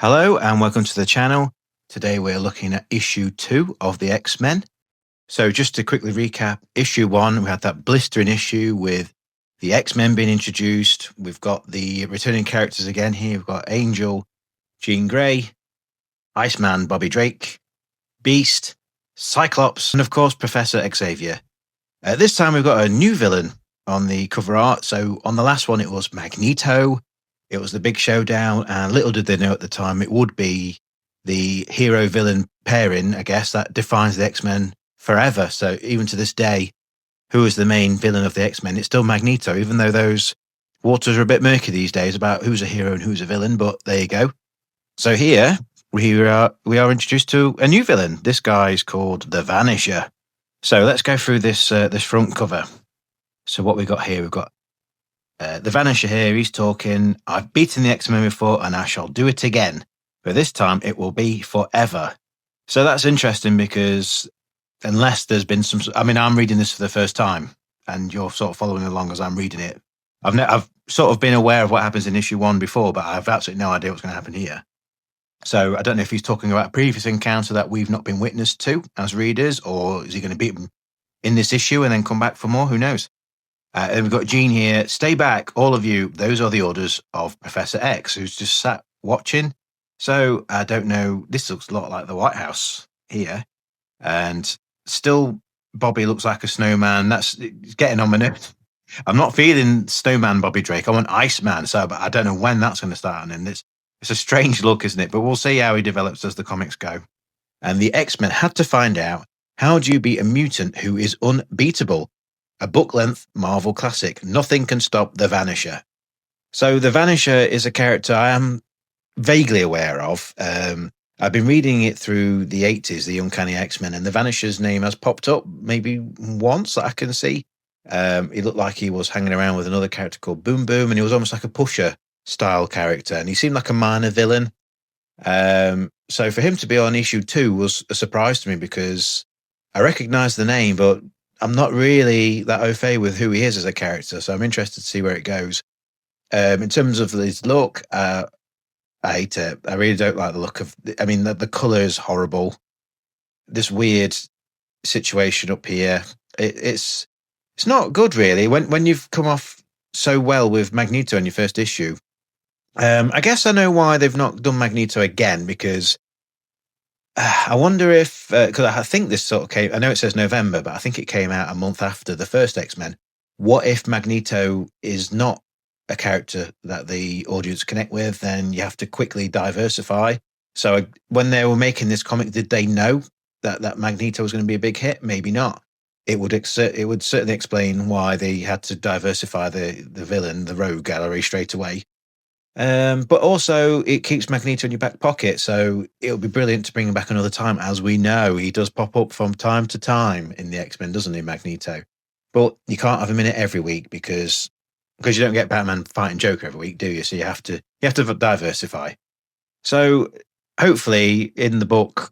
Hello and welcome to the channel. Today we're looking at issue 2 of the X-Men. So just to quickly recap, issue 1, we had that blistering issue with the X-Men being introduced. We've got the returning characters again here. We've got Angel, Jean Grey, Iceman, Bobby Drake, Beast, Cyclops, and of course Professor Xavier. This time we've got a new villain on the cover art. So on the last one it was Magneto. It was the big showdown, and little did they know at the time it would be the hero-villain pairing, I guess, that defines the X-Men forever. So even to this day, who is the main villain of the X-Men? It's still Magneto, even though those waters are a bit murky these days about who's a hero and who's a villain, but there you go. So here, we are introduced to a new villain. This guy's called the Vanisher. So let's go through this front cover. So what we got here, we've got the Vanisher here. He's talking, I've beaten the X-Men before and I shall do it again, but this time it will be forever. So that's interesting because unless there's been some, I'm reading this for the first time and you're sort of following along as I'm reading it. I've sort of been aware of what happens in issue 1 before, but I've absolutely no idea what's going to happen here. So I don't know if he's talking about a previous encounter that we've not been witness to as readers, or is he going to beat them in this issue and then come back for more? Who knows? And we've got Jean here. Stay back, all of you. Those are the orders of Professor X, who's just sat watching. So I don't know. This looks a lot like the White House here. And still, Bobby looks like a snowman. That's getting on my nerves. I'm not feeling snowman Bobby Drake. I want Iceman. So but I don't know when that's going to start. And it's a strange look, isn't it? But we'll see how he develops as the comics go. And the X-Men had to find out, how do you beat a mutant who is unbeatable? A book-length Marvel classic. Nothing can stop the Vanisher. So the Vanisher is a character I am vaguely aware of. I've been reading it through the 80s, the Uncanny X-Men, and the Vanisher's name has popped up maybe once that I can see. He looked like he was hanging around with another character called Boom Boom, and he was almost like a Pusher-style character, and he seemed like a minor villain. So for him to be on issue 2 was a surprise to me because I recognised the name, but I'm not really that au fait with who he is as a character, so I'm interested to see where it goes. In terms of his look, I hate it. I really don't like the look of. The colour is horrible. This weird situation up here, it's not good really. When you've come off so well with Magneto in your first issue, I guess I know why they've not done Magneto again, because I wonder if, because I think this sort of came, I know it says November, but I think it came out a month after the first X-Men. What if Magneto is not a character that the audience connect with? Then you have to quickly diversify. So when they were making this comic, did they know that Magneto was going to be a big hit? Maybe not. It would certainly explain why they had to diversify the villain, the rogue gallery straight away. But also it keeps Magneto in your back pocket, so it'll be brilliant to bring him back another time. As we know, he does pop up from time to time in the X-Men, doesn't he, Magneto? But you can't have him in it every week because you don't get Batman fighting Joker every week, do you? So you have to diversify. So hopefully in the book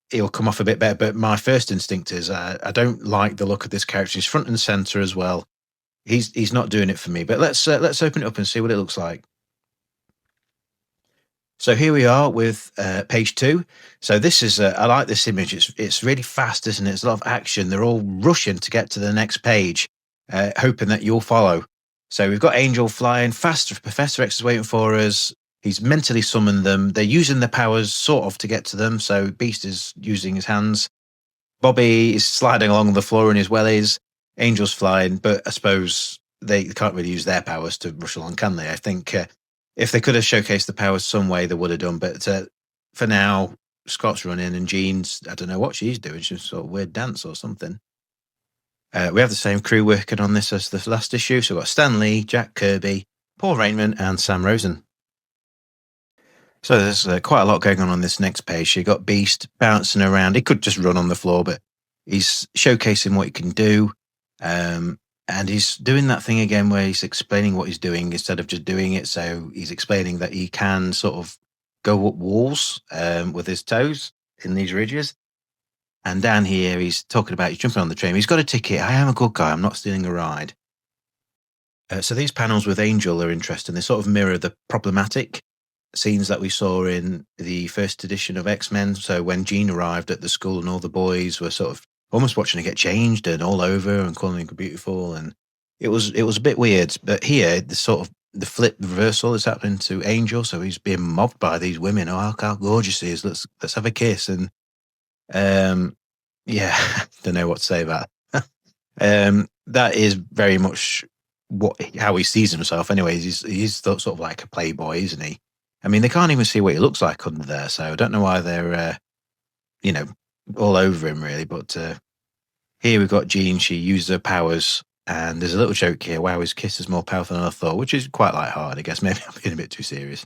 he'll come off a bit better. But my first instinct is I don't like the look of this character. He's front and center as well. He's not doing it for me. But let's open it up and see what it looks like. So here we are with page 2. So this is, I like this image. It's really fast, isn't it? There's a lot of action. They're all rushing to get to the next page, hoping that you'll follow. So we've got Angel flying fast. Professor X is waiting for us. He's mentally summoned them. They're using their powers sort of to get to them. So Beast is using his hands. Bobby is sliding along the floor in his wellies. Angel's flying, but I suppose they can't really use their powers to rush along, can they? I think if they could have showcased the powers some way, they would have done. But for now, Scott's running and Jean's, I don't know what she's doing. She's sort of weird dance or something. We have the same crew working on this as the last issue. So we've got Stan Lee, Jack Kirby, Paul Rainman, and Sam Rosen. So there's quite a lot going on this next page. You got Beast bouncing around. He could just run on the floor, but he's showcasing what he can do. And he's doing that thing again where he's explaining what he's doing instead of just doing it. So he's explaining that he can sort of go up walls with his toes in these ridges. And down here, he's talking about he's jumping on the train. He's got a ticket. I am a good guy. I'm not stealing a ride. So these panels with Angel are interesting. They sort of mirror the problematic scenes that we saw in the first edition of X-Men. So when Jean arrived at the school and all the boys were sort of almost watching her get changed and all over and calling her beautiful, and it was a bit weird. But here, the sort of the flip reversal is happening to Angel, so he's being mobbed by these women. Oh, look how gorgeous he is! Let's have a kiss. And yeah, don't know what to say about that. That is very much how he sees himself. Anyways, he's sort of like a playboy, isn't he? I mean, they can't even see what he looks like under there, so I don't know why they're all over him really. But here we've got Jean. She uses her powers, and there's a little joke here. Wow, his kiss is more powerful than I thought, which is quite lighthearted. I guess maybe I'm being a bit too serious.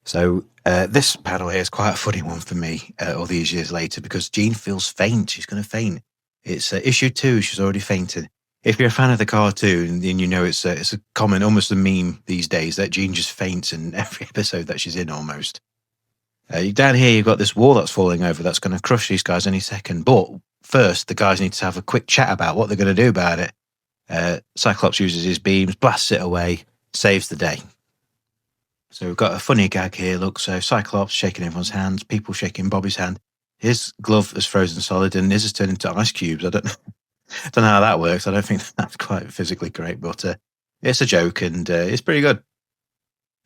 So this panel here is quite a funny one for me all these years later, because Jean feels faint. She's going to faint. It's issue 2. She's already fainted. If you're a fan of the cartoon, then you know it's a common, almost a meme these days, that Jean just faints in every episode that she's in almost. Down here, you've got this wall that's falling over that's going to crush these guys any second. But first, the guys need to have a quick chat about what they're going to do about it. Cyclops uses his beams, blasts it away, saves the day. So we've got a funny gag here. Look, so Cyclops shaking everyone's hands, people shaking Bobby's hand. His glove is frozen solid and his has turned into ice cubes. I don't know how that works. I don't think that's quite physically correct, but it's a joke and it's pretty good.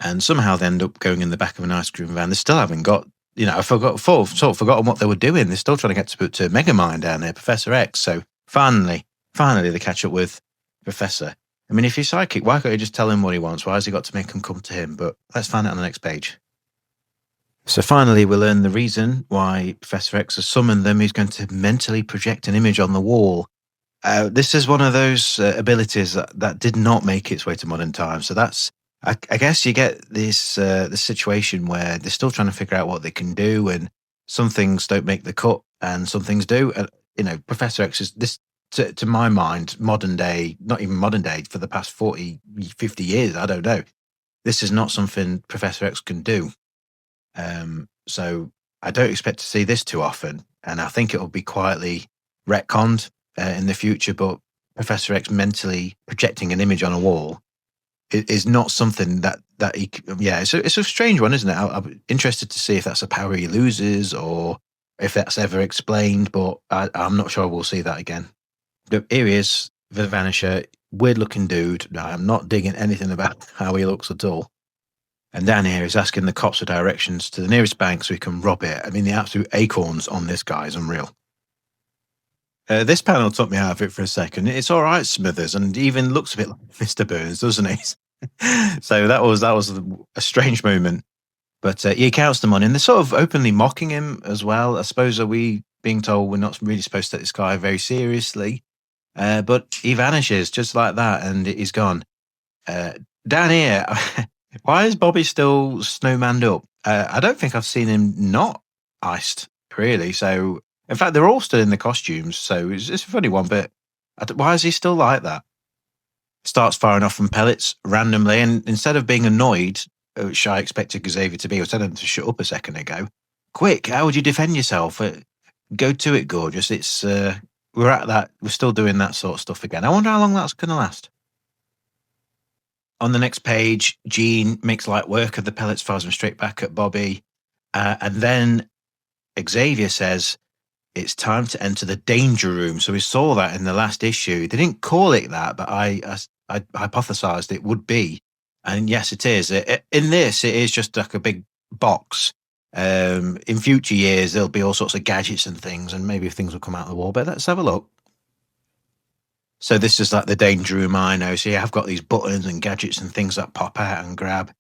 And somehow they end up going in the back of an ice cream van. They still haven't got, I've forgotten what they were doing. They're still trying to get to Megamind down there, Professor X. So finally they catch up with Professor. I mean, if he's psychic, why can't you just tell him what he wants? Why has he got to make him come to him? But let's find out on the next page. So finally, we learn the reason why Professor X has summoned them. He's going to mentally project an image on the wall. This is one of those abilities that did not make its way to modern times. So that's, I guess you get this situation where they're still trying to figure out what they can do, and some things don't make the cut and some things do. Professor X is this, to my mind, modern day, not even modern day, for the past 40, 50 years, I don't know. This is not something Professor X can do. So I don't expect to see this too often, and I think it'll be quietly retconned in the future. But Professor X mentally projecting an image on a wall is not something that he. Yeah, it's a strange one, isn't it? I'm interested to see if that's a power he loses or if that's ever explained. But I'm not sure we'll see that again. But here he is, the Vanisher, weird looking dude. I'm not digging anything about how he looks at all. And down here he's asking the cops for directions to the nearest bank so he can rob it. I mean, the absolute acorns on this guy is unreal. This panel took me out of it for a second. It's all right, Smithers, and even looks a bit like Mr. Burns, doesn't he? So that was a strange moment. But he counts the money, and they're sort of openly mocking him as well. I suppose, are we being told we're not really supposed to take this guy very seriously? But he vanishes just like that, and he's gone. Down here, why is Bobby still snowmanned up? I don't think I've seen him not iced, really. So, in fact, they're all still in the costumes, so it's a funny one, but why is he still like that? Starts firing off from pellets randomly, and instead of being annoyed, which I expected Xavier to be, I was telling him to shut up a second ago. Quick, how would you defend yourself? Go to it, gorgeous. It's we're still doing that sort of stuff again. I wonder how long that's going to last. On the next page, Jean makes light work of the pellets, fires them straight back at Bobby. And then Xavier says, it's time to enter the danger room. So we saw that in the last issue. They didn't call it that, but I hypothesized it would be. And yes, it is. In this, it is just like a big box. In future years, there'll be all sorts of gadgets and things, and maybe things will come out of the wall. But let's have a look. So this is like the danger room, I know. So I've got these buttons and gadgets and things that pop out and grab.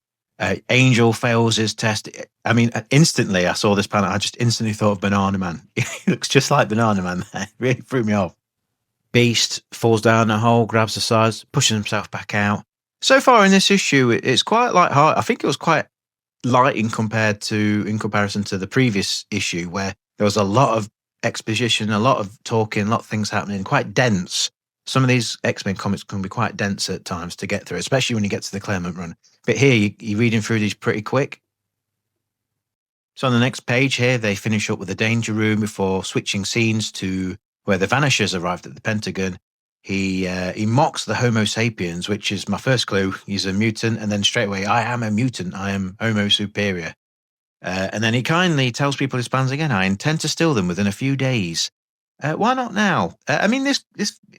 Angel fails his test. I mean, instantly I saw this panel. I just instantly thought of Banana Man. He looks just like Banana Man there. It really threw me off. Beast falls down a hole, grabs the sides, pushes himself back out. So far in this issue, it's quite light-hearted. I think it was quite light in comparison to the previous issue, where there was a lot of exposition, a lot of talking, a lot of things happening, quite dense. Some of these X-Men comics can be quite dense at times to get through, especially when you get to the Claremont run. But here, you're reading through these pretty quick. So on the next page here, they finish up with the danger room before switching scenes to where the Vanishers arrived at the Pentagon. he mocks the Homo sapiens, which is my first clue. He's a mutant, and then straight away, I am a mutant. I am Homo superior. And then he kindly tells people his plans again. I intend to steal them within a few days. Why not now? I mean, this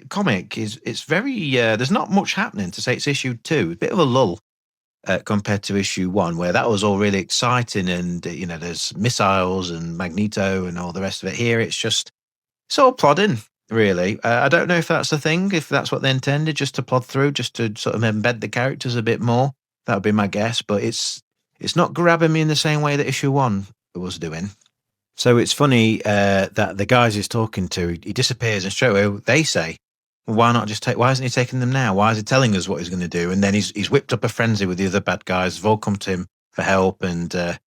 comic it's very there's not much happening to say it's issue 2. A bit of a lull compared to issue 1, where that was all really exciting, and there's missiles and Magneto and all the rest of it. Here, it's just sort of plodding. Really, I don't know if that's the thing, if that's what they intended, just to plod through, just to sort of embed the characters a bit more. That would be my guess, but it's not grabbing me in the same way that issue 1 was doing. So it's funny that the guys he's talking to, he disappears, and straight away they say, well, "Why not just take? Why isn't he taking them now? Why is he telling us what he's going to do?" And then he's whipped up a frenzy with the other bad guys. They've all come to him for help, and I'm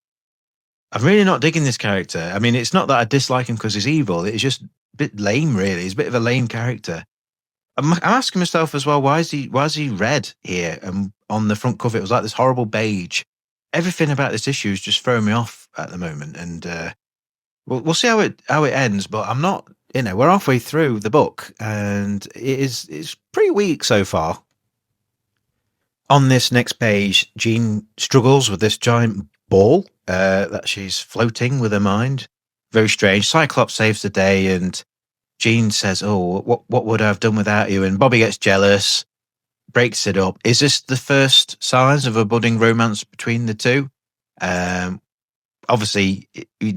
really not digging this character. I mean, it's not that I dislike him because he's evil. It's just a bit lame, really. He's a bit of a lame character. I'm asking myself as well, why is he red here? And on the front cover, it was like this horrible beige. Everything about this issue is just throwing me off at the moment, and we'll see how it ends. But I'm not, we're halfway through the book, and it's pretty weak so far. On this next page, Jean struggles with this giant ball that she's floating with her mind. Very strange. Cyclops saves the day, and Jean says, "Oh, what would I have done without you?" And Bobby gets jealous, breaks it up. Is this the first signs of a budding romance between the two? Obviously, in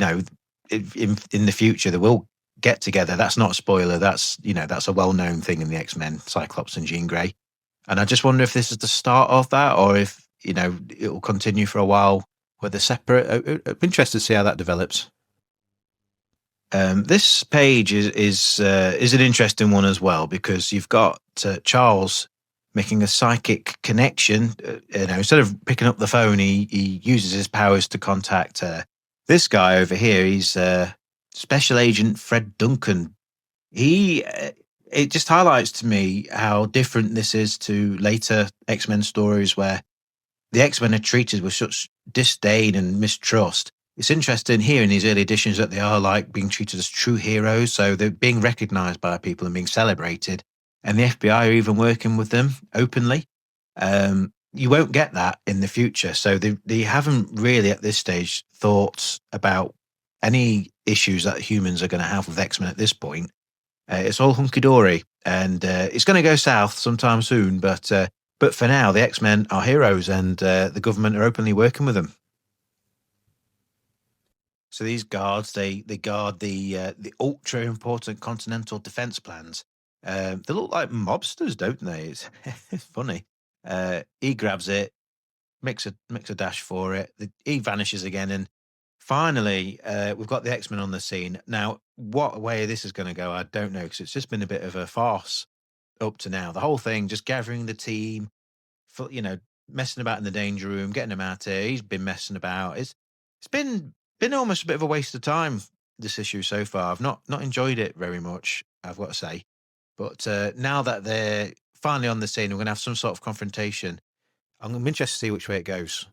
the future they will get together. That's not a spoiler. That's that's a well-known thing in the X-Men, Cyclops and Jean Grey. And I just wonder if this is the start of that, or if it will continue for a while where they're separate. I'm interested to see how that develops. This page is an interesting one as well, because you've got Charles making a psychic connection. Instead of picking up the phone, he uses his powers to contact this guy over here. He's Special Agent Fred Duncan. It just highlights to me how different this is to later X-Men stories, where the X-Men are treated with such disdain and mistrust. It's interesting here in these early editions that they are like being treated as true heroes. So they're being recognized by people and being celebrated. And the FBI are even working with them openly. You won't get that in the future. So they haven't really at this stage thought about any issues that humans are going to have with X-Men at this point. It's all hunky-dory, and it's going to go south sometime soon. But for now, the X-Men are heroes, and the government are openly working with them. So these guards, they guard the ultra important Continental Defense plans. They look like mobsters, don't they? It's funny. He grabs it, makes a dash for it. He vanishes again, and finally, we've got the X-Men on the scene. Now, what way this is going to go, I don't know, because it's just been a bit of a farce up to now. The whole thing, just gathering the team, messing about in the danger room, getting him out here. He's been messing about. It's been almost a bit of a waste of time, this issue so far. I've not enjoyed it very much, I've got to say. But now that they're finally on the scene, we're going to have some sort of confrontation. I'm interested to see which way it goes.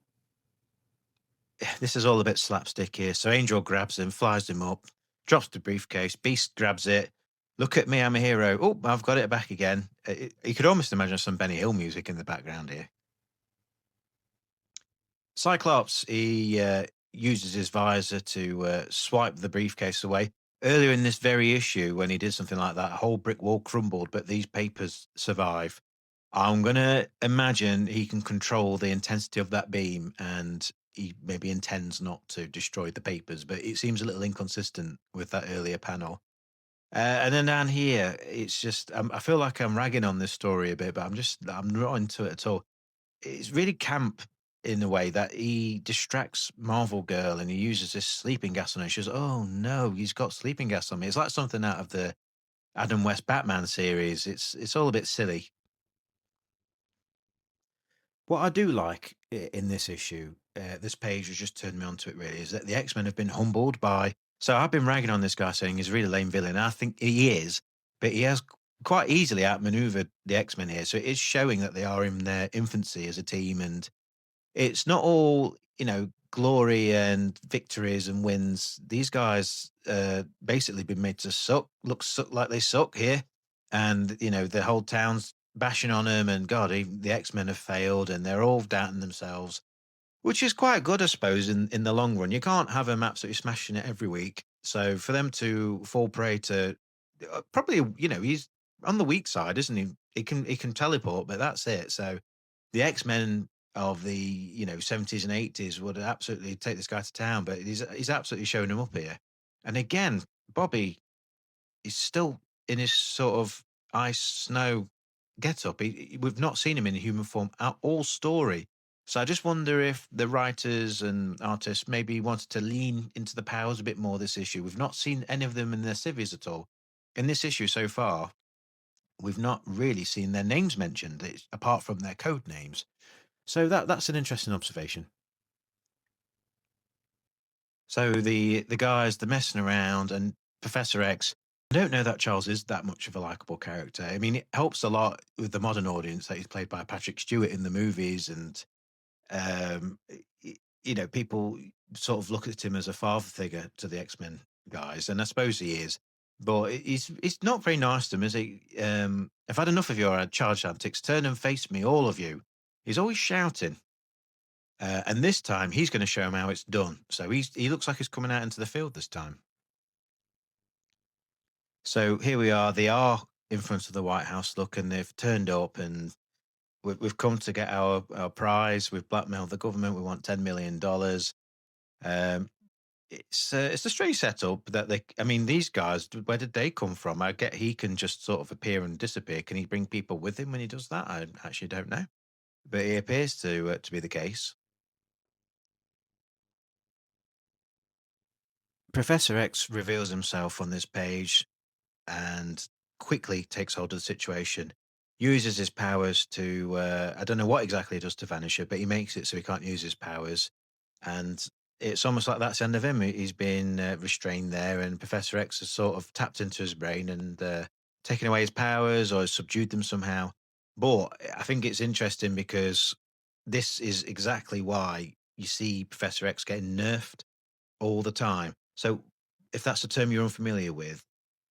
This is all a bit slapstick here. So Angel grabs him, flies him up, drops the briefcase. Beast grabs it. Look at me, I'm a hero. Oh, I've got it back again. You could almost imagine some Benny Hill music in the background here. Cyclops, he uses his visor to swipe the briefcase away. Earlier in this very issue, when he did something like that, a whole brick wall crumbled, but these papers survive. I'm going to imagine he can control the intensity of that beam, and he maybe intends not to destroy the papers, but it seems a little inconsistent with that earlier panel. And then down here, it's just, I feel like I'm ragging on this story a bit, but I'm not into it at all. It's really camp in a way that he distracts Marvel Girl, and he uses this sleeping gas on her. She says, "Oh no, he's got sleeping gas on me." It's like something out of the Adam West Batman series. It's all a bit silly. What I do like in this issue, this page has just turned me onto it really, is that the X-Men have been humbled by. So I've been ragging on this guy saying he's a really lame villain. I think he is, but he has quite easily outmaneuvered the X-Men here. So it is showing that they are in their infancy as a team, and it's not all, glory and victories and wins. These guys basically been made to suck like they suck here. and the whole town's bashing on him, and God, the X-Men have failed, and they're all doubting themselves, which is quite good, I suppose, in the long run. You can't have them absolutely smashing it every week. So for them to fall prey to probably, he's on the weak side, isn't he? He can teleport, but that's it. So the X-Men of the 70s and 80s would absolutely take this guy to town, but he's absolutely showing him up here. And again, Bobby is still in his sort of ice snow get up. We've not seen him in human form at all story. So I just wonder if the writers and artists maybe wanted to lean into the powers a bit more this issue. We've not seen any of them in their civvies at all. In this issue so far, we've not really seen their names mentioned, apart from their code names. So that's an interesting observation. So the guys, they're messing around, and Professor X, I don't know that Charles is that much of a likable character. I mean, it helps a lot with the modern audience that he's played by Patrick Stewart in the movies, and um, people sort of look at him as a father figure to the X-Men guys, and I suppose he is. But he's not very nice to them, is he? I've had enough of your charge antics. Turn and face me, all of you. He's always shouting. And this time he's going to show him how it's done. So he looks like he's coming out into the field this time. So here we are. They are in front of the White House. Look, and they've turned up, and we've come to get our prize. We've blackmailed the government. We want $10 million. It's a strange setup that these guys, where did they come from? I get he can just sort of appear and disappear. Can he bring people with him when he does that? I actually don't know, but it appears to be the case. Professor X reveals himself on this page and quickly takes hold of the situation, uses his powers to, I don't know what exactly he does to Vanisher, but he makes it so he can't use his powers. And it's almost like that's the end of him. He's been restrained there, and Professor X has sort of tapped into his brain and taken away his powers or subdued them somehow. But I think it's interesting because this is exactly why you see Professor X getting nerfed all the time. So if that's a term you're unfamiliar with,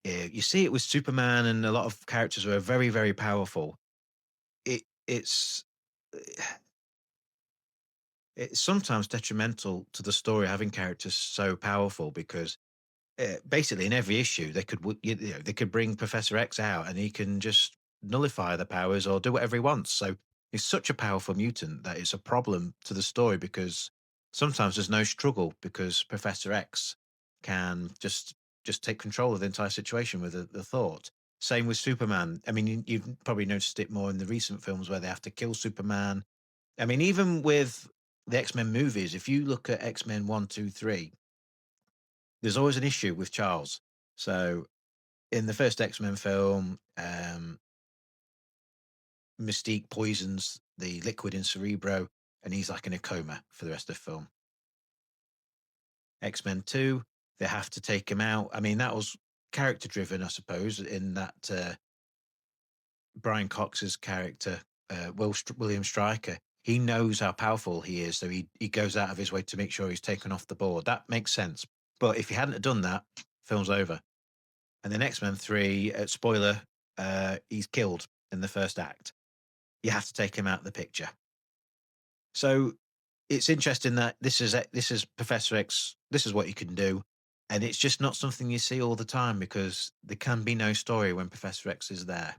you see it with Superman and a lot of characters who are very, very powerful. It's it's sometimes detrimental to the story having characters so powerful because basically in every issue they could bring Professor X out and he can just nullify the powers or do whatever he wants. So he's such a powerful mutant that it's a problem to the story because sometimes there's no struggle because Professor X can just take control of the entire situation with the thought. Same with Superman. I mean, you've probably noticed it more in the recent films where they have to kill Superman. I mean, even with the X-Men movies, if you look at X-Men 1, 2, 3, there's always an issue with Charles. So in the first X-Men film, Mystique poisons the liquid in Cerebro, and he's like in a coma for the rest of the film. X-Men 2, they have to take him out. I mean, that was character driven, I suppose, in that Brian Cox's character, William Stryker, he knows how powerful he is, so he goes out of his way to make sure he's taken off the board. That makes sense. But if he hadn't have done that, film's over. And then X-Men 3, spoiler, he's killed in the first act. You have to take him out of the picture. So it's interesting that this is Professor X. This is what he can do, and it's just not something you see all the time because there can be no story when Professor X is there.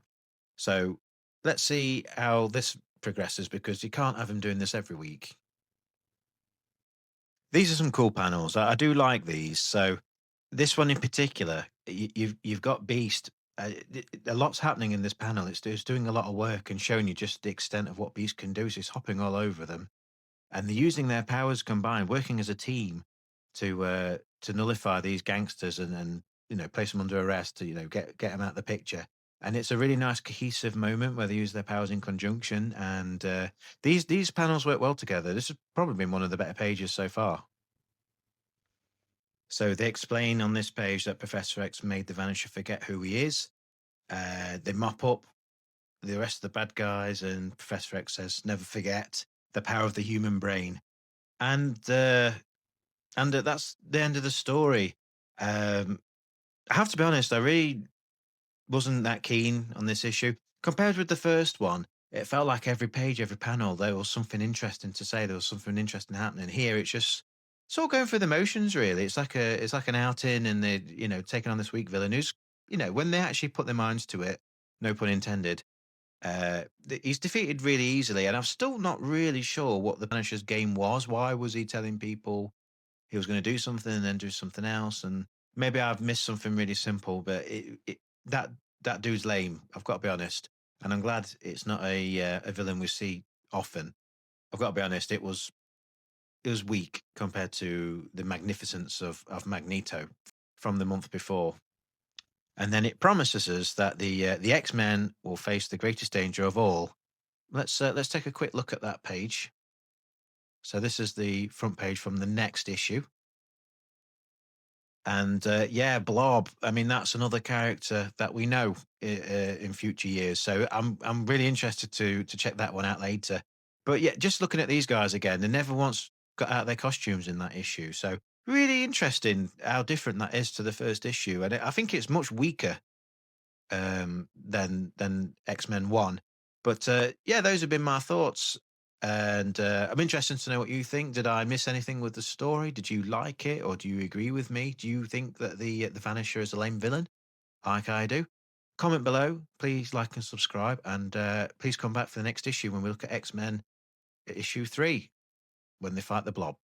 So let's see how this progresses because you can't have him doing this every week. These are some cool panels. I do like these. So this one in particular, you've got Beast. A lot's happening in this panel. It's doing a lot of work and showing you just the extent of what Beast can do. So he's hopping all over them, and they're using their powers combined, working as a team to nullify these gangsters and place them under arrest to get them out of the picture. And it's a really nice cohesive moment where they use their powers in conjunction. And these panels work well together. This has probably been one of the better pages so far. So they explain on this page that Professor X made the Vanisher forget who he is. They mop up the rest of the bad guys, and Professor X says, "Never forget the power of the human brain." And that's the end of the story. I have to be honest, I really wasn't that keen on this issue. Compared with the first one, it felt like every page, every panel, there was something interesting to say. There was something interesting happening. Here, it's all going through the motions. Really, it's like an outing, and they taking on this weak villain who's when they actually put their minds to it, no pun intended. He's defeated really easily, and I'm still not really sure what the Punisher's game was. Why was he telling people he was going to do something and then do something else? And maybe I've missed something really simple, but that that dude's lame. I've got to be honest, and I'm glad it's not a villain we see often. I've got to be honest; it was weak compared to the magnificence of Magneto from the month before. And then it promises us that the X-Men will face the greatest danger of all. Let's take a quick look at that page. So this is the front page from the next issue. And yeah, Blob. I mean, that's another character that we know in future years. So I'm really interested to check that one out later. But yeah, just looking at these guys again, they never once got out their costumes in that issue. So really interesting how different that is to the first issue, and I think it's much weaker than X-Men One. But yeah, those have been my thoughts, and I'm interested to know what you think. Did I miss anything with the story? Did you like it, or do you agree with me? Do you think that the Vanisher is a lame villain, like I do? Comment below, please like and subscribe, and please come back for the next issue when we look at X-Men issue 3 when they fight the Blob.